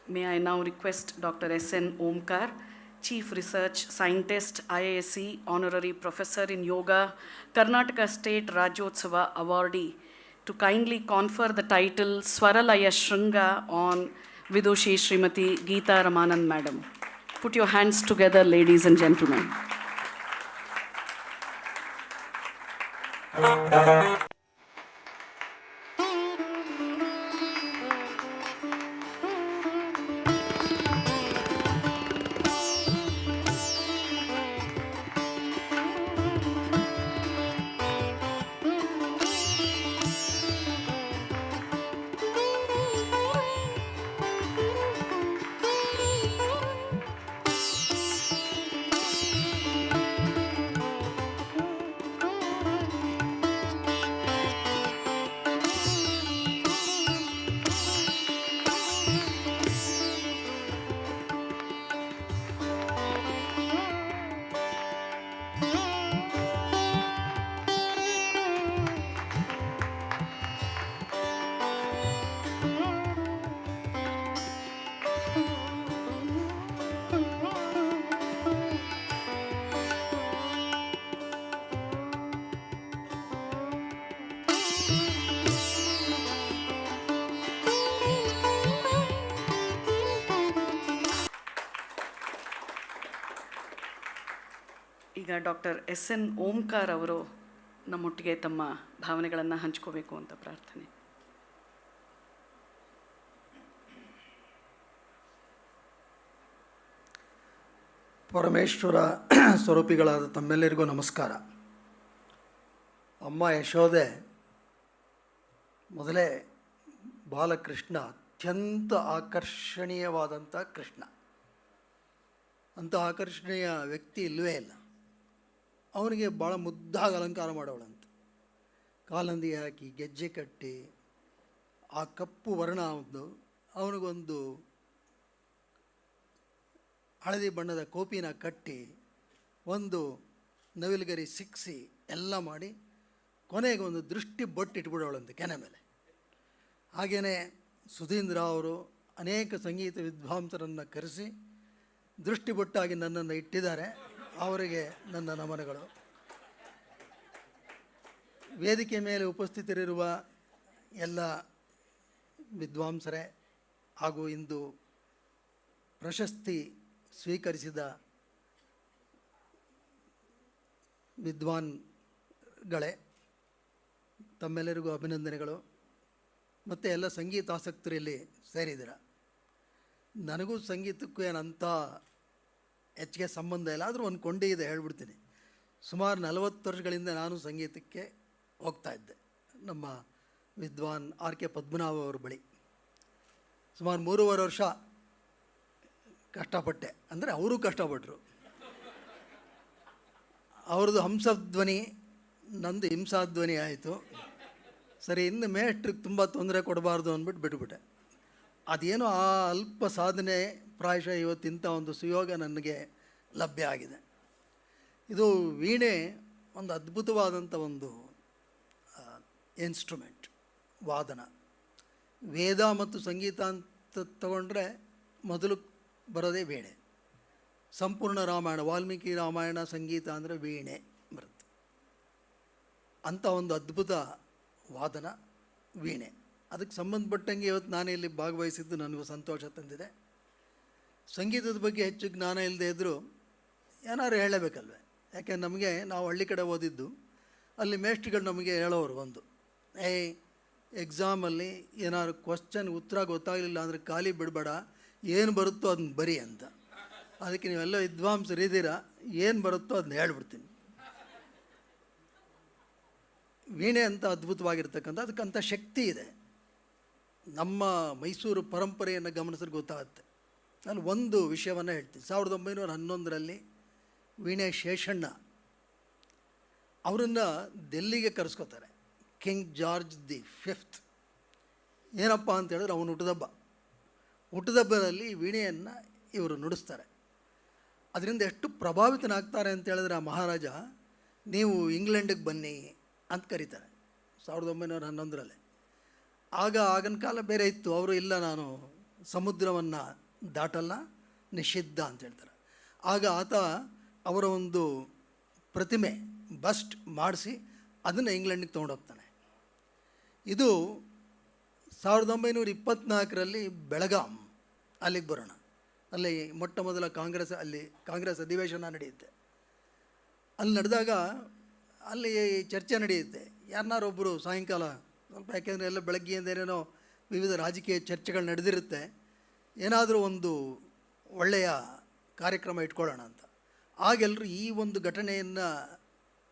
May I now request Dr. S.N. Omkar, Chief Research Scientist, IISc, Honorary Professor in Yoga, Karnataka State Rajyotsava Awardee, to kindly confer the title Swaralaya Shringa on Vidushi Srimati Geeta Ramanand Madam. Put your hands together, ladies and gentlemen. ಈಗ doctor S.N. Omkar ಅವರು ನಮ್ಮೊಟ್ಟಿಗೆ ತಮ್ಮ ಭಾವನೆಗಳನ್ನು ಹಂಚ್ಕೋಬೇಕು ಅಂತ ಪ್ರಾರ್ಥನೆ. ಪರಮೇಶ್ವರ ಸ್ವರೂಪಿಗಳಾದ ತಮ್ಮೆಲ್ಲರಿಗೂ ನಮಸ್ಕಾರ. ಅಮ್ಮ ಯಶೋದೆ ಮೊದಲೇ ಬಾಲಕೃಷ್ಣ ಅತ್ಯಂತ ಆಕರ್ಷಣೀಯವಾದಂಥ ಕೃಷ್ಣ. ಅಂಥ ಆಕರ್ಷಣೀಯ ವ್ಯಕ್ತಿ ಇಲ್ಲವೇ ಇಲ್ಲ. ಅವನಿಗೆ ಭಾಳ ಮುದ್ದಾಗಿ ಅಲಂಕಾರ ಮಾಡೋಳಂತ, ಕಾಲಂದಿ ಹಾಕಿ ಗೆಜ್ಜೆ ಕಟ್ಟಿ ಆ ಕಪ್ಪು ವರ್ಣ ಅವನಿಗೊಂದು ಹಳದಿ ಬಣ್ಣದ ಕೋಪಿನ ಕಟ್ಟಿ ಒಂದು ನವಿಲುಗರಿ ಸಿಕ್ಕಿಸಿ ಎಲ್ಲ ಮಾಡಿ ಕೊನೆಗೆ ಒಂದು ದೃಷ್ಟಿ ಬೊಟ್ಟಿಟ್ಬಿಡೋಳಂತೆ ಕೆನೆ ಮೇಲೆ. ಹಾಗೆಯೇ ಸುಧೀಂದ್ರ ಅವರು ಅನೇಕ ಸಂಗೀತ ವಿದ್ವಾಂಸರನ್ನು ಕರೆಸಿ ದೃಷ್ಟಿಬೊಟ್ಟಾಗಿ ನನ್ನನ್ನು ಇಟ್ಟಿದ್ದಾರೆ. ಅವರಿಗೆ ನನ್ನ ನಮನಗಳು. ವೇದಿಕೆ ಮೇಲೆ ಉಪಸ್ಥಿತರಿರುವ ಎಲ್ಲ ವಿದ್ವಾಂಸರೇ ಹಾಗೂ ಇಂದು ಪ್ರಶಸ್ತಿ ಸ್ವೀಕರಿಸಿದ ವಿದ್ವಾನ್ಗಳೇ, ತಮ್ಮೆಲ್ಲರಿಗೂ ಅಭಿನಂದನೆಗಳು. ಮತ್ತು ಎಲ್ಲ ಸಂಗೀತಾಸಕ್ತರಲ್ಲಿ ಸೇರಿದ್ದೀರ. ನನಗೂ ಸಂಗೀತಕ್ಕೂ ಏನಂತ ಹೆಚ್ಚಿಗೆ ಸಂಬಂಧ ಇಲ್ಲ, ಆದರೂ ಒಂದು ಕೊಂಡಿ ಇದೆ, ಹೇಳ್ಬಿಡ್ತೀನಿ. ಸುಮಾರು 40 ವರ್ಷಗಳಿಂದ ನಾನು ಸಂಗೀತಕ್ಕೆ ಹೋಗ್ತಾಯಿದ್ದೆ ನಮ್ಮ ವಿದ್ವಾನ್ R.K. ಪದ್ಮನಾಭ ಅವ್ರ ಬಳಿ. ಸುಮಾರು 3.5 ವರ್ಷ ಕಷ್ಟಪಟ್ಟೆ. ಅಂದರೆ ಅವರು ಕಷ್ಟಪಟ್ಟರು. ಅವ್ರದ್ದು ಹಂಸಧ್ವನಿ, ನಂದು ಹಿಂಸಾಧ್ವನಿ ಆಯಿತು. ಸರಿ, ಇನ್ನು ಮೇಷ್ಟ್ರಿಗೆ ತುಂಬ ತೊಂದರೆ ಕೊಡಬಾರ್ದು ಅಂದ್ಬಿಟ್ಟು ಬಿಟ್ಬಿಟ್ಟೆ. ಅದೇನೋ ಆ ಅಲ್ಪ ಸಾಧನೆ ಪ್ರಾಯಶಃ ಇವತ್ತಿಂಥ ಒಂದು ಸುಯೋಗ ನನಗೆ ಲಭ್ಯ ಆಗಿದೆ. ಇದು ವೀಣೆ ಒಂದು ಅದ್ಭುತವಾದಂಥ ಒಂದು ಇನ್ಸ್ಟ್ರುಮೆಂಟ್, ವಾದನ. ವೇದ ಮತ್ತು ಸಂಗೀತ ಅಂತ ತಗೊಂಡ್ರೆ ಮೊದಲು ಬರೋದೇ ವೀಣೆ. ಸಂಪೂರ್ಣ ರಾಮಾಯಣ, ವಾಲ್ಮೀಕಿ ರಾಮಾಯಣ ಸಂಗೀತ ಅಂದರೆ ವೀಣೆ ಬರುತ್ತೆ. ಅಂಥ ಒಂದು ಅದ್ಭುತ ವಾದನ ವೀಣೆ. ಅದಕ್ಕೆ ಸಂಬಂಧಪಟ್ಟಂಗೆ ಇವತ್ತು ನಾನು ಇಲ್ಲಿ ಭಾಗವಹಿಸಿದ್ದು ನನಗೂ ಸಂತೋಷ ತಂದಿದೆ. ಸಂಗೀತದ ಬಗ್ಗೆ ಹೆಚ್ಚು ಜ್ಞಾನ ಇಲ್ಲದೆ ಇದ್ದರೂ ಏನಾದ್ರು ಹೇಳಬೇಕಲ್ವೇ? ಯಾಕೆ ನಮಗೆ, ನಾವು ಹಳ್ಳಿ ಕಡೆ ಓದಿದ್ದು, ಅಲ್ಲಿ ಮೇಷ್ಟ್ರುಗಳು ನಮಗೆ ಹೇಳೋರು ಒಂದು, ಎಕ್ಸಾಮಲ್ಲಿ ಏನಾದ್ರು ಕ್ವಶ್ಚನ್ ಉತ್ತರ ಗೊತ್ತಾಗಲಿಲ್ಲ ಅಂದರೆ ಖಾಲಿ ಬಿಡಬೇಡ, ಏನು ಬರುತ್ತೋ ಅದನ್ನ ಬರಿ ಅಂತ. ಅದಕ್ಕೆ ನೀವೆಲ್ಲ ವಿದ್ವಾಂಸರಿದ್ದೀರ, ಏನು ಬರುತ್ತೋ ಅದನ್ನ ಹೇಳ್ಬಿಡ್ತೀನಿ. ವೀಣೆ ಅಂತ ಅದ್ಭುತವಾಗಿರ್ತಕ್ಕಂಥ, ಅದಕ್ಕಂಥ ಶಕ್ತಿ ಇದೆ. ನಮ್ಮ ಮೈಸೂರು ಪರಂಪರೆಯನ್ನು ಗಮನಿಸಿದ್ರೆ ಗೊತ್ತಾಗುತ್ತೆ. ನಾನು ಒಂದು ವಿಷಯವನ್ನು ಹೇಳ್ತೀನಿ. 1911ರಲ್ಲಿ ವೀಣೆ ಶೇಷಣ್ಣ ಅವರನ್ನು ದಿಲ್ಲಿಗೆ ಕರೆಸ್ಕೋತಾರೆ, ಕಿಂಗ್ ಜಾರ್ಜ್ ದಿ 5th. ಏನಪ್ಪ ಅಂತ ಹೇಳಿದ್ರೆ ಅವನು ಹುಟ್ಟುದಬ್ಬದಲ್ಲಿ ವೀಣೆಯನ್ನು ಇವರು ನುಡಿಸ್ತಾರೆ. ಅದರಿಂದ ಎಷ್ಟು ಪ್ರಭಾವಿತನಾಗ್ತಾರೆ ಅಂತ ಹೇಳಿದ್ರೆ ಆ ಮಹಾರಾಜ, ನೀವು ಇಂಗ್ಲೆಂಡಿಗೆ ಬನ್ನಿ ಅಂತ ಕರೀತಾರೆ 1911ರಲ್ಲಿ. ಆಗಿನ ಕಾಲ ಬೇರೆ ಇತ್ತು. ಅವರು ಇಲ್ಲ, ನಾನು ಸಮುದ್ರವನ್ನು ದಾಟಲ್ಲ, ನಿಷಿದ್ಧ ಅಂತ ಹೇಳ್ತಾರೆ. ಆಗ ಆತ ಅವರ ಒಂದು ಪ್ರತಿಮೆ ಬಸ್ಟ್ ಮಾಡಿಸಿ ಅದನ್ನು ಇಂಗ್ಲೆಂಡಿಗೆ ತೊಗೊಂಡೋಗ್ತಾನೆ. ಇದು 1924ರಲ್ಲಿ ಬೆಳಗಾಂ, ಅಲ್ಲಿಗೆ ಬರೋಣ. ಅಲ್ಲಿ ಮೊಟ್ಟ ಮೊದಲ ಕಾಂಗ್ರೆಸ್ ಅಧಿವೇಶನ ನಡೆಯುತ್ತೆ. ಅಲ್ಲಿ ನಡೆದಾಗ ಅಲ್ಲಿ ಚರ್ಚೆ ನಡೆಯುತ್ತೆ. ಯಾರನ್ನಾರೊಬ್ಬರು ಸಾಯಂಕಾಲ ಸ್ವಲ್ಪ, ಯಾಕೆಂದರೆ ಎಲ್ಲ ಬೆಳಗ್ಗೆಯಿಂದ ಏನೇನೋ ವಿವಿಧ ರಾಜಕೀಯ ಚರ್ಚೆಗಳು ನಡೆದಿರುತ್ತೆ, ಏನಾದರೂ ಒಂದು ಒಳ್ಳೆಯ ಕಾರ್ಯಕ್ರಮ ಇಟ್ಕೊಳ್ಳೋಣ ಅಂತ. ಆಗೆಲ್ಲರೂ ಈ ಒಂದು ಘಟನೆಯನ್ನು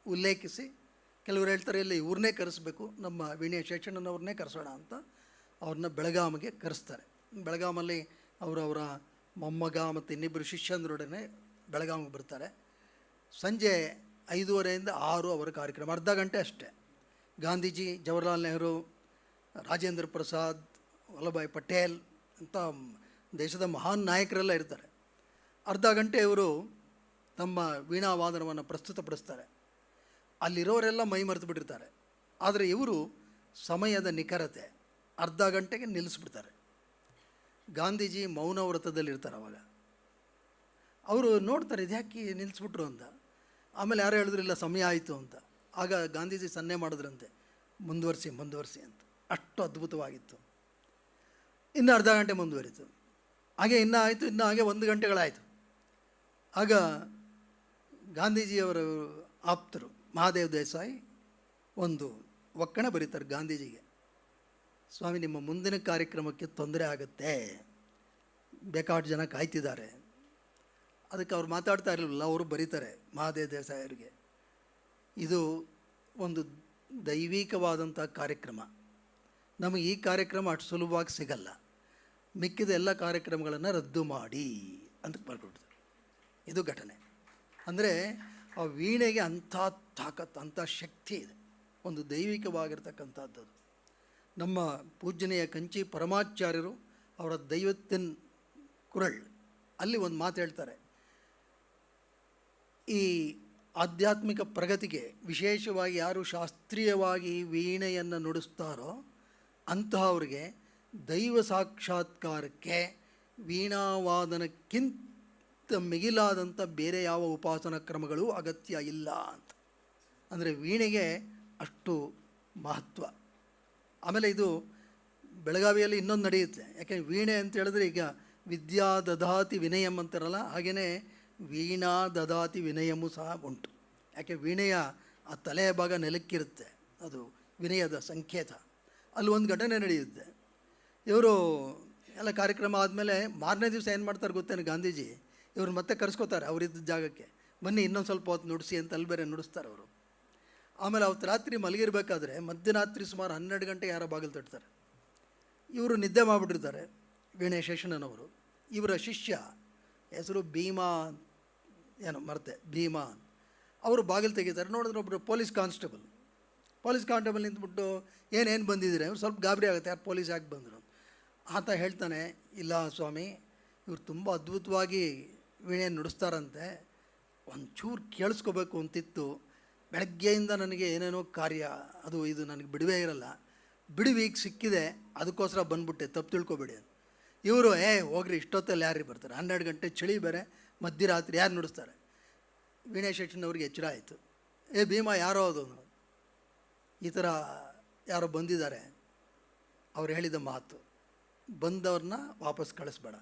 ಉಲ್ಲೇಖಿಸಿ ಕೆಲವರು ಹೇಳ್ತಾರೆ, ಇಲ್ಲ ಇವ್ರನ್ನೇ ಕರೆಸಬೇಕು, ನಮ್ಮ ವೀಣೆ ಶೇಷಣ್ಣನವ್ರನ್ನೇ ಕರೆಸೋಣ ಅಂತ ಅವ್ರನ್ನ ಬೆಳಗಾಮಿಗೆ ಕರೆಸ್ತಾರೆ. ಬೆಳಗಾಮಲ್ಲಿ ಅವರವರ ಮೊಮ್ಮಗ ಮತ್ತು ಇನ್ನಿಬ್ಬರು ಶಿಷ್ಯಂದ್ರೊಡನೆ ಬೆಳಗಾವಿಗೆ ಬರ್ತಾರೆ. ಸಂಜೆ 5:30ಯಿಂದ 6 ಅವರ ಕಾರ್ಯಕ್ರಮ, ಅರ್ಧ ಗಂಟೆ ಅಷ್ಟೇ. ಗಾಂಧೀಜಿ, ಜವಾಹರ್ಲಾಲ್ ನೆಹರು, ರಾಜೇಂದ್ರ ಪ್ರಸಾದ್, ವಲ್ಲಭಾಯ್ ಪಟೇಲ್ ಅಂತ ದೇಶದ ಮಹಾನ್ ನಾಯಕರೆಲ್ಲ ಇರ್ತಾರೆ. ಅರ್ಧ ಗಂಟೆ ಇವರು ತಮ್ಮ ವೀಣಾವಾದನವನ್ನು ಪ್ರಸ್ತುತಪಡಿಸ್ತಾರೆ. ಅಲ್ಲಿರೋರೆಲ್ಲ ಮೈ ಮರೆತು ಬಿಟ್ಟಿರ್ತಾರೆ. ಆದರೆ ಇವರು ಸಮಯದ ನಿಖರತೆ ಅರ್ಧ ಗಂಟೆಗೆ ನಿಲ್ಲಿಸ್ಬಿಡ್ತಾರೆ. ಗಾಂಧೀಜಿ ಮೌನ ವ್ರತದಲ್ಲಿರ್ತಾರೆ. ಅವಾಗ ಅವರು ನೋಡ್ತಾರೆ, ಇದು ಯಾಕೆ ನಿಲ್ಲಿಸ್ಬಿಟ್ರು ಅಂತ. ಆಮೇಲೆ ಯಾರು ಹೇಳಿದ್ರು, ಇಲ್ಲ ಸಮಯ ಆಯಿತು ಅಂತ. ಆಗ ಗಾಂಧೀಜಿ ಸನ್ನೆ ಮಾಡಿದ್ರಂತೆ, ಮುಂದುವರಿಸಿ ಅಂತ. ಅಷ್ಟು ಅದ್ಭುತವಾಗಿತ್ತು. ಇನ್ನು ಅರ್ಧ ಗಂಟೆ ಮುಂದುವರಿತು. ಹಾಗೆ ಇನ್ನೂ ಆಯಿತು, ಇನ್ನೂ ಹಾಗೆ 1 ಗಂಟೆಗಳಾಯಿತು. ಆಗ ಗಾಂಧೀಜಿಯವರ ಆಪ್ತರು ಮಹಾದೇವ್ ದೇಸಾಯಿ ಒಂದು ಒಕ್ಕಣೆ ಬರೀತಾರೆ ಗಾಂಧೀಜಿಗೆ, ಸ್ವಾಮಿ ನಿಮ್ಮ ಮುಂದಿನ ಕಾರ್ಯಕ್ರಮಕ್ಕೆ ತೊಂದರೆ ಆಗುತ್ತೆ, ಬೇಕಾಷ್ಟು ಜನ ಕಾಯ್ತಿದ್ದಾರೆ. ಅದಕ್ಕೆ ಅವ್ರು ಮಾತಾಡ್ತಾ ಇರಲಿಲ್ಲ. ಅವರು ಬರೀತಾರೆ ಮಹಾದೇವ್ ದೇಸಾಯಿ ಅವರಿಗೆ, ಇದು ಒಂದು ದೈವಿಕವಾದಂಥ ಕಾರ್ಯಕ್ರಮ, ನಮಗೆ ಈ ಕಾರ್ಯಕ್ರಮ ಅಷ್ಟು ಸುಲಭವಾಗಿ ಸಿಗಲ್ಲ, ಮಿಕ್ಕಿದ ಎಲ್ಲ ಕಾರ್ಯಕ್ರಮಗಳನ್ನು ರದ್ದು ಮಾಡಿ ಅಂತ ಬರ್ಕೊಡ್ತಾರೆ. ಇದು ಘಟನೆ. ಅಂದರೆ ಆ ವೀಣೆಗೆ ಅಂಥ ತಾಕತ್ತು, ಅಂಥ ಶಕ್ತಿ ಇದೆ, ಒಂದು ದೈವಿಕವಾಗಿರ್ತಕ್ಕಂಥದ್ದು. ನಮ್ಮ ಪೂಜ್ಯನೆಯ ಕಂಚಿ ಪರಮಾಚಾರ್ಯರು ಅವರ ದೈವತ್ತಿನ ಕುರಳ್ ಅಲ್ಲಿ ಒಂದು ಮಾತು ಹೇಳ್ತಾರೆ, ಈ ಆಧ್ಯಾತ್ಮಿಕ ಪ್ರಗತಿಗೆ ವಿಶೇಷವಾಗಿ ಯಾರು ಶಾಸ್ತ್ರೀಯವಾಗಿ ವೀಣೆಯನ್ನು ನುಡಿಸ್ತಾರೋ ಅಂತಹವ್ರಿಗೆ ದೈವ ಸಾಕ್ಷಾತ್ಕಾರಕ್ಕೆ ವೀಣಾವಾದನಕ್ಕಿಂತ ಮಿಗಿಲಾದಂಥ ಬೇರೆ ಯಾವ ಉಪಾಸನಾ ಕ್ರಮಗಳು ಅಗತ್ಯ ಇಲ್ಲ ಅಂತ. ಅಂದರೆ ವೀಣೆಗೆ ಅಷ್ಟು ಮಹತ್ವ. ಆಮೇಲೆ ಇದು ಬೆಳಗಾವಿಯಲ್ಲಿ ಇನ್ನೊಂದು ನಡೆಯುತ್ತೆ. ಯಾಕೆಂದರೆ ವೀಣೆ ಅಂತ ಹೇಳಿದ್ರೆ ಈಗ ವಿದ್ಯಾ ದದಾತಿ ವಿನಯಂ ಅಂತಾರಲ್ಲ, ಹಾಗೆಯೇ ವೀಣಾ ದದಾತಿ ವಿನಯಮೂ ಸಹ ಉಂಟು. ಯಾಕೆ ವೀಣೆಯ ಆ ತಲೆಯ ಭಾಗ ನೆಲಕ್ಕಿರುತ್ತೆ, ಅದು ವಿನಯದ ಸಂಕೇತ. ಅಲ್ಲಿ ಒಂದು ಘಟನೆ ನಡೆಯುತ್ತೆ. ಇವರು ಎಲ್ಲ ಕಾರ್ಯಕ್ರಮ ಆದಮೇಲೆ ಮಾರನೇ ದಿವಸ ಏನು ಮಾಡ್ತಾರೆ ಗೊತ್ತೇನು, ಗಾಂಧೀಜಿ ಇವ್ರು ಮತ್ತೆ ಕರೆಸ್ಕೋತಾರೆ ಅವರಿದ್ದ ಜಾಗಕ್ಕೆ, ಬನ್ನಿ ಇನ್ನೊಂದು ಸ್ವಲ್ಪ ಹೊತ್ತು ನುಡಿಸಿ ಅಂತ ಅಲ್ಲಿ ಬೇರೆ ನುಡಿಸ್ತಾರೆ ಅವರು. ಆಮೇಲೆ ಅವತ್ತು ರಾತ್ರಿ ಮಲಗಿರಬೇಕಾದ್ರೆ ಮಧ್ಯರಾತ್ರಿ ಸುಮಾರು 12 ಗಂಟೆ ಯಾರೋ ಬಾಗಿಲು ತಟ್ತಾರೆ. ಇವರು ನಿದ್ದೆ ಮಾಡಿಬಿಟ್ಟಿರ್ತಾರೆ, ವೀಣೆ ಶೇಷಣ್ಣನವರು. ಇವರ ಶಿಷ್ಯ ಹೆಸರು ಭೀಮಾ, ಏನೋ ಮರ್ತೆ, ಭೀಮಾ. ಅವರು ಬಾಗಿಲು ತೆಗಿತಾರೆ. ನೋಡಿದ್ರೆ ಒಬ್ಬರು ಪೊಲೀಸ್ ಕಾನ್ಸ್ಟೇಬಲ್ ನಿಂತ್ಬಿಟ್ಟು ಏನೇನು ಬಂದಿದ್ದೀರಿ, ಅವ್ರು ಸ್ವಲ್ಪ ಗಾಬರಿ ಆಗುತ್ತೆ, ಯಾರು ಪೊಲೀಸ್ ಯಾಕೆ ಬಂದರು. ಆತ ಹೇಳ್ತಾನೆ, ಇಲ್ಲ ಸ್ವಾಮಿ, ಇವರು ತುಂಬ ಅದ್ಭುತವಾಗಿ ವೀಣೆ ನುಡಿಸ್ತಾರಂತೆ, ಒಂಚೂರು ಕೇಳಿಸ್ಕೋಬೇಕು ಅಂತಿತ್ತು, ಬೆಳಗ್ಗೆಯಿಂದ ನನಗೆ ಏನೇನೋ ಕಾರ್ಯ ಅದು ಇದು ನನಗೆ ಬಿಡುವೇ ಇರಲ್ಲ, ಬಿಡುವು ಈಗ ಸಿಕ್ಕಿದೆ ಅದಕ್ಕೋಸ್ಕರ ಬಂದ್ಬಿಟ್ಟೆ, ತಪ್ಪು ತಿಳ್ಕೊಬೇಡಿ ಅಂತ. ಇವರು ಹೋಗ್ರಿ ಇಷ್ಟೊತ್ತಲ್ಲಿ ಯಾರು ಬರ್ತಾರೆ, 12 ಗಂಟೆ ಚಳಿ ಬೇರೆ, ಮಧ್ಯರಾತ್ರಿ ಯಾರು ನುಡಿಸ್ತಾರೆ. ವೀಣೆ ಶೇಷಣ್ಣವ್ರಿಗೆ ಎಚ್ಚರ ಆಯಿತು, ಭೀಮಾ ಯಾರೋ ಅದು, ಈ ಥರ ಯಾರೋ ಬಂದಿದ್ದಾರೆ. ಅವ್ರು ಹೇಳಿದ ಮಾತು, ಬಂದವ್ರನ್ನ ವಾಪಸ್ ಕಳಿಸ್ಬೇಡ,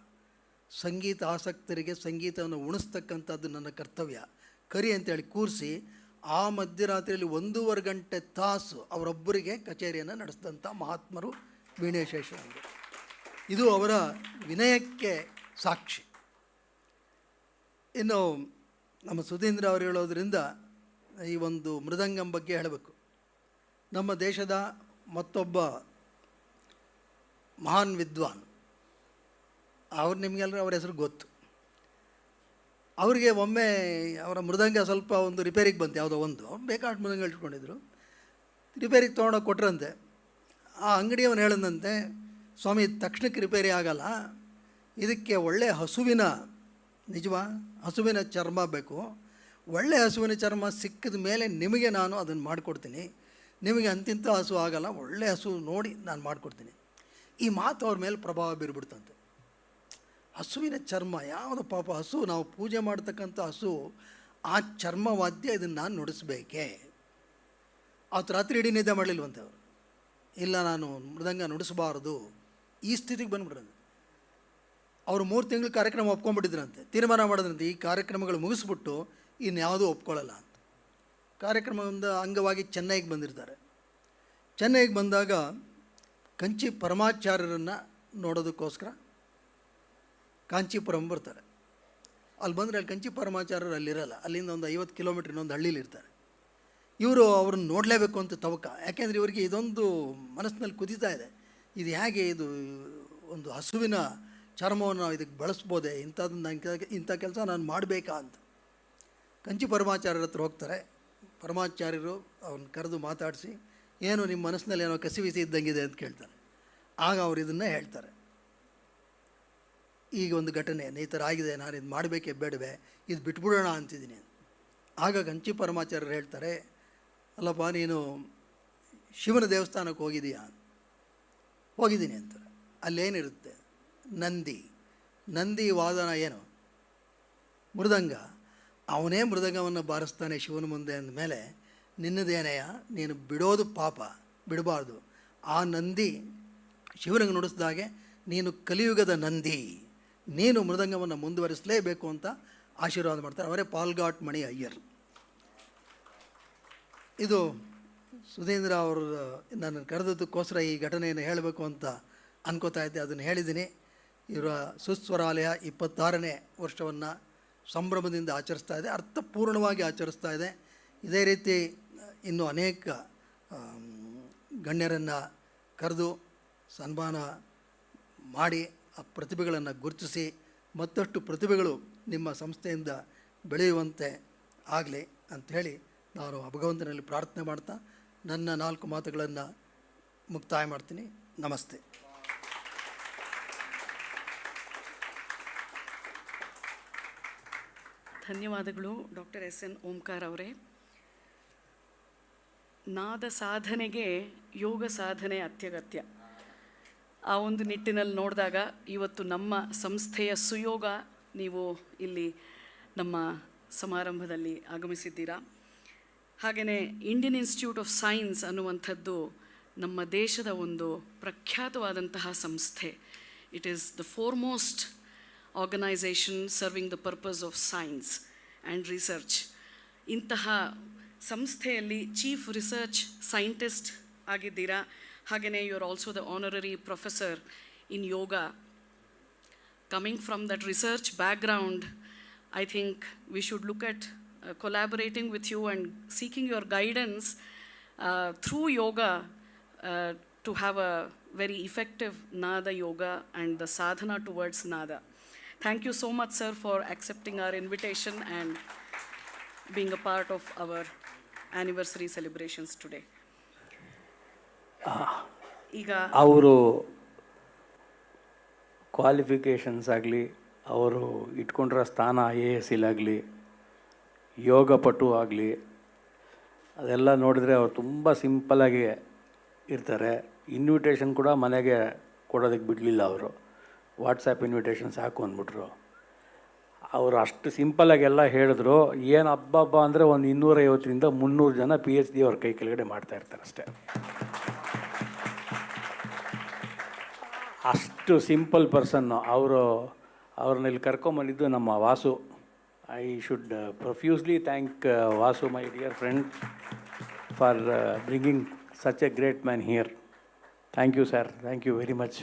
ಸಂಗೀತ ಆಸಕ್ತರಿಗೆ ಸಂಗೀತವನ್ನು ಉಣಿಸ್ತಕ್ಕಂಥದ್ದು ನನ್ನ ಕರ್ತವ್ಯ, ಕರಿ ಅಂತೇಳಿ ಕೂರಿಸಿ ಆ ಮಧ್ಯರಾತ್ರಿಯಲ್ಲಿ 1.5 ಗಂಟೆ ತಾಸು ಅವರೊಬ್ಬರಿಗೆ ಕಚೇರಿಯನ್ನು ನಡೆಸಿದಂಥ ಮಹಾತ್ಮರು ವೀಣೆ ಶೇಷಣ್ಣವರು. ಇದು ಅವರ ವಿನಯಕ್ಕೆ ಸಾಕ್ಷಿ. ಇನ್ನು ನಮ್ಮ ಸುಧೀಂದ್ರ ಅವರು ಹೇಳೋದ್ರಿಂದ ಈ ಒಂದು ಮೃದಂಗಂ ಬಗ್ಗೆ ಹೇಳಬೇಕು. ನಮ್ಮ ದೇಶದ ಮತ್ತೊಬ್ಬ ಮಹಾನ್ ವಿದ್ವಾನ್, ಅವ್ರು ನಿಮಗೆಲ್ಲರೂ ಅವ್ರ ಹೆಸರು ಗೊತ್ತು. ಅವರಿಗೆ ಒಮ್ಮೆ ಅವರ ಮೃದಂಗ ಸ್ವಲ್ಪ ಒಂದು ರಿಪೇರಿಗೆ ಬಂತು, ಯಾವುದೋ ಒಂದು, ಅವ್ರು ಬೇಕಾದ ಮೃದಂಗ ಇಟ್ಕೊಂಡಿದ್ರು, ರಿಪೇರಿಗೆ ತೊಗೊಂಡೋಗಿ ಕೊಟ್ರಂತೆ. ಆ ಅಂಗಡಿಯವನು ಹೇಳಿದಂತೆ, ಸ್ವಾಮಿ ತಕ್ಷಣಕ್ಕೆ ರಿಪೇರಿ ಆಗಲ್ಲ, ಇದಕ್ಕೆ ಒಳ್ಳೆಯ ಹಸುವಿನ, ನಿಜವಾ ಹಸುವಿನ ಚರ್ಮ ಬೇಕು, ಒಳ್ಳೆಯ ಹಸುವಿನ ಚರ್ಮ ಸಿಕ್ಕಿದ ಮೇಲೆ ನಿಮಗೆ ನಾನು ಅದನ್ನು ಮಾಡಿಕೊಡ್ತೀನಿ, ನಿಮಗೆ ಅಂತಿಂಥ ಹಸು ಆಗಲ್ಲ, ಒಳ್ಳೆಯ ಹಸು ನೋಡಿ ನಾನು ಮಾಡಿಕೊಡ್ತೀನಿ. ಈ ಮಾತು ಅವ್ರ ಮೇಲೆ ಪ್ರಭಾವ ಬೀರ್ಬಿಡ್ತಂತೆ. ಹಸುವಿನ ಚರ್ಮ ಯಾವುದು ಪಾಪ ಹಸು, ನಾವು ಪೂಜೆ ಮಾಡ್ತಕ್ಕಂಥ ಹಸು, ಆ ಚರ್ಮವಾದ್ಯ ಇದನ್ನು ನಾನು ನುಡಿಸ್ಬೇಕೇ? ಅವತ್ತು ರಾತ್ರಿ ಇಡೀ ನಿದ್ದೆ ಮಾಡಲಿಲ್ವಂತೆ ಅವರು. ಇಲ್ಲ, ನಾನು ಮೃದಂಗ ನುಡಿಸಬಾರ್ದು, ಈ ಸ್ಥಿತಿಗೆ ಬಂದ್ಬಿಡ್ರಂತೆ. ಅವರು 3 ತಿಂಗಳು ಕಾರ್ಯಕ್ರಮ ಒಪ್ಕೊಂಡ್ಬಿಟ್ಟಿದ್ರಂತೆ. ತೀರ್ಮಾನ ಮಾಡಿದ್ರಂತೆ, ಈ ಕಾರ್ಯಕ್ರಮಗಳು ಮುಗಿಸ್ಬಿಟ್ಟು ಇನ್ಯಾವುದೂ ಒಪ್ಕೊಳ್ಳಲ್ಲ ಅಂತ. ಕಾರ್ಯಕ್ರಮದಿಂದ ಅಂಗವಾಗಿ ಚೆನ್ನೈಗೆ ಬಂದಿರ್ತಾರೆ. ಚೆನ್ನೈಗೆ ಬಂದಾಗ ಕಂಚಿ ಪರಮಾಚಾರ್ಯರನ್ನು ನೋಡೋದಕ್ಕೋಸ್ಕರ ಕಾಂಚೀಪುರಂ ಬರ್ತಾರೆ. ಅಲ್ಲಿ ಬಂದರೆ ಅಲ್ಲಿ ಕಂಚಿ ಪರಮಾಚಾರ್ಯರು ಅಲ್ಲಿರಲ್ಲ. ಅಲ್ಲಿಂದ ಒಂದು 50 ಕಿಲೋಮೀಟ್ರ್ ಇನ್ನೊಂದು ಹಳ್ಳೀಲಿ ಇರ್ತಾರೆ. ಇವರು ಅವ್ರನ್ನ ನೋಡಲೇಬೇಕು ಅಂತ ತವಕ. ಯಾಕೆಂದರೆ ಇವರಿಗೆ ಇದೊಂದು ಮನಸ್ಸಿನಲ್ಲಿ ಕುದೀತಾ ಇದೆ, ಇದು ಹೇಗೆ, ಇದು ಒಂದು ಹಸುವಿನ ಚರ್ಮವನ್ನು ನಾವು ಇದಕ್ಕೆ ಬಳಸ್ಬೋದೆ, ಇಂಥ ಕೆಲಸ ನಾನು ಮಾಡಬೇಕಾ ಅಂತ. ಕಂಚಿ ಪರಮಾಚಾರ್ಯರ ಹತ್ರ ಹೋಗ್ತಾರೆ. ಪರಮಾಚಾರ್ಯರು ಅವ್ರನ್ನ ಕರೆದು ಮಾತಾಡಿಸಿ, ಏನು ನಿಮ್ಮ ಮನಸ್ಸಿನಲ್ಲಿ ಏನೋ ಕಸಿವಿಸಿ ಇದ್ದಂಗಿದೆ ಅಂತ ಕೇಳ್ತಾರೆ. ಆಗ ಅವ್ರು ಇದನ್ನೇ ಹೇಳ್ತಾರೆ, ಈಗ ಒಂದು ಘಟನೆ ಈ ಥರ ಆಗಿದೆ, ನಾನು ಇದು ಮಾಡಬೇಕೇ ಬೇಡವೇ, ಇದು ಬಿಟ್ಬಿಡೋಣ ಅಂತಿದ್ದೀನಿ. ಆಗ ಕಂಚಿ ಪರಮಾಚಾರ್ಯರು ಹೇಳ್ತಾರೆ, ಅಲ್ಲಪ್ಪ ನೀನು ಶಿವನ ದೇವಸ್ಥಾನಕ್ಕೆ ಹೋಗಿದೀಯಾ? ಹೋಗಿದ್ದೀನಿ ಅಂತಾರೆ. ಅಲ್ಲೇನಿರುತ್ತೆ? ನಂದಿ ವಾದನ ಏನು? ಮೃದಂಗ. ಅವನೇ ಮೃದಂಗವನ್ನು ಬಾರಿಸ್ತಾನೆ ಶಿವನ ಮುಂದೆ ಅಂದಮೇಲೆ ನಿನ್ನದೇನೆಯ, ನೀನು ಬಿಡೋದು ಪಾಪ, ಬಿಡಬಾರ್ದು. ಆ ನಂದಿ ಶಿವನಿಗೆ ನುಡಿಸ್ದಾಗೆ ನೀನು ಕಲಿಯುಗದ ನಂದಿ, ನೀನು ಮೃದಂಗವನ್ನು ಮುಂದುವರಿಸಲೇಬೇಕು ಅಂತ ಆಶೀರ್ವಾದ ಮಾಡ್ತಾರೆ. ಅವರೇ ಪಾಲ್ಗಾಟ್ ಮಣಿ ಅಯ್ಯರ್. ಇದು ಸುಧೀಂದ್ರ ಅವರು ನನ್ನ ಕರೆದದ್ದಕ್ಕೋಸ್ಕರ ಈ ಘಟನೆಯನ್ನು ಹೇಳಬೇಕು ಅಂತ ಅನ್ಕೋತಾ ಇದ್ದೆ, ಅದನ್ನು ಹೇಳಿದ್ದೀನಿ. ಇವರ ಸುಸ್ವರಾಲಯ 26ನೇ ವರ್ಷವನ್ನು ಸಂಭ್ರಮದಿಂದ ಆಚರಿಸ್ತಾ ಇದೆ, ಅರ್ಥಪೂರ್ಣವಾಗಿ ಆಚರಿಸ್ತಾ ಇದೆ. ಇದೇ ರೀತಿ ಇನ್ನೂ ಅನೇಕ ಗಣ್ಯರನ್ನು ಕರೆದು ಸನ್ಮಾನ ಮಾಡಿ ಆ ಪ್ರತಿಭೆಗಳನ್ನು ಗುರುತಿಸಿ ಮತ್ತಷ್ಟು ಪ್ರತಿಭೆಗಳು ನಿಮ್ಮ ಸಂಸ್ಥೆಯಿಂದ ಬೆಳೆಯುವಂತೆ ಆಗಲಿ ಅಂಥೇಳಿ ನಾನು ಭಗವಂತನಲ್ಲಿ ಪ್ರಾರ್ಥನೆ ಮಾಡ್ತಾ ನನ್ನ 4 ಮಾತುಗಳನ್ನು ಮುಕ್ತಾಯ ಮಾಡ್ತೀನಿ. ನಮಸ್ತೆ. ಧನ್ಯವಾದಗಳು ಡಾಕ್ಟರ್ ಎಸ್.ಎನ್. ಓಂಕಾರ್ ಅವರೇ. ನಾದ ಸಾಧನೆಗೆ ಯೋಗ ಸಾಧನೆ ಅತ್ಯಗತ್ಯ. ಆ ಒಂದು ನಿಟ್ಟಿನಲ್ಲಿ ನೋಡಿದಾಗ ಇವತ್ತು ನಮ್ಮ ಸಂಸ್ಥೆಯ ಸುಯೋಗ ನೀವು ಇಲ್ಲಿ ನಮ್ಮ ಸಮಾರಂಭದಲ್ಲಿ ಆಗಮಿಸಿದ್ದೀರಾ. ಹಾಗೆಯೇ ಇಂಡಿಯನ್ ಇನ್ಸ್ಟಿಟ್ಯೂಟ್ ಆಫ್ ಸೈನ್ಸ್ ಅನ್ನುವಂಥದ್ದು ನಮ್ಮ ದೇಶದ ಒಂದು ಪ್ರಖ್ಯಾತವಾದಂತಹ ಸಂಸ್ಥೆ. It is the foremost organisation serving the purpose of science and research. ಇಂತಹ ಸಂಸ್ಥೆಯಲ್ಲಿ ಚೀಫ್ ರಿಸರ್ಚ್ ಸೈಂಟಿಸ್ಟ್ ಆಗಿದ್ದೀರಾ. ಹಾಗೆಯೇ you are also the honorary professor in yoga. Coming from that research background, I think we should look at collaborating with you and seeking your guidance through yoga to have a very effective Nada yoga and the sadhana towards Nada. Thank you so much, sir, for accepting our invitation and being a part of our anniversary celebrations today. ಈಗ ಅವರು qualifications ಆಗಲಿ, ಅವರು ಇಟ್ಕೊಂಡಿರೋ ಸ್ಥಾನ IAS ಆಗಲಿ, ಯೋಗಪಟು ಆಗಲಿ, ಅದೆಲ್ಲ ನೋಡಿದ್ರೆ ಅವರು ತುಂಬ ಸಿಂಪಲ್ಲಾಗಿ ಇರ್ತಾರೆ. ಇನ್ವಿಟೇಷನ್ ಕೂಡ ಮನೆಗೆ ಕೊಡೋದಕ್ಕೆ ಬಿಡಲಿಲ್ಲ. ಅವರು ವಾಟ್ಸಪ್ ಇನ್ವಿಟೇಷನ್ಸ್ ಸಾಕು ಅಂದ್ಬಿಟ್ರು. ಅವರು ಅಷ್ಟು ಸಿಂಪಲ್ಲಾಗಿ ಎಲ್ಲ ಹೇಳಿದ್ರು. ಏನು ಹಬ್ಬ ಅಂದರೆ ಒಂದು 250ರಿಂದ 300 ಜನ PhD ಅವ್ರ ಕೈ ಕೆಳಗಡೆ ಮಾಡ್ತಾಯಿರ್ತಾರೆ ಅಷ್ಟೇ. ಅಷ್ಟು ಸಿಂಪಲ್ ಪರ್ಸನ್ನು ಅವ್ರನ್ನ ಇಲ್ಲಿ ಕರ್ಕೊಂಬಂದಿದ್ದು ನಮ್ಮ Vasu. I should profusely thank Vasu, my dear friend, for bringing such a great man here. Thank you sir, thank you very much.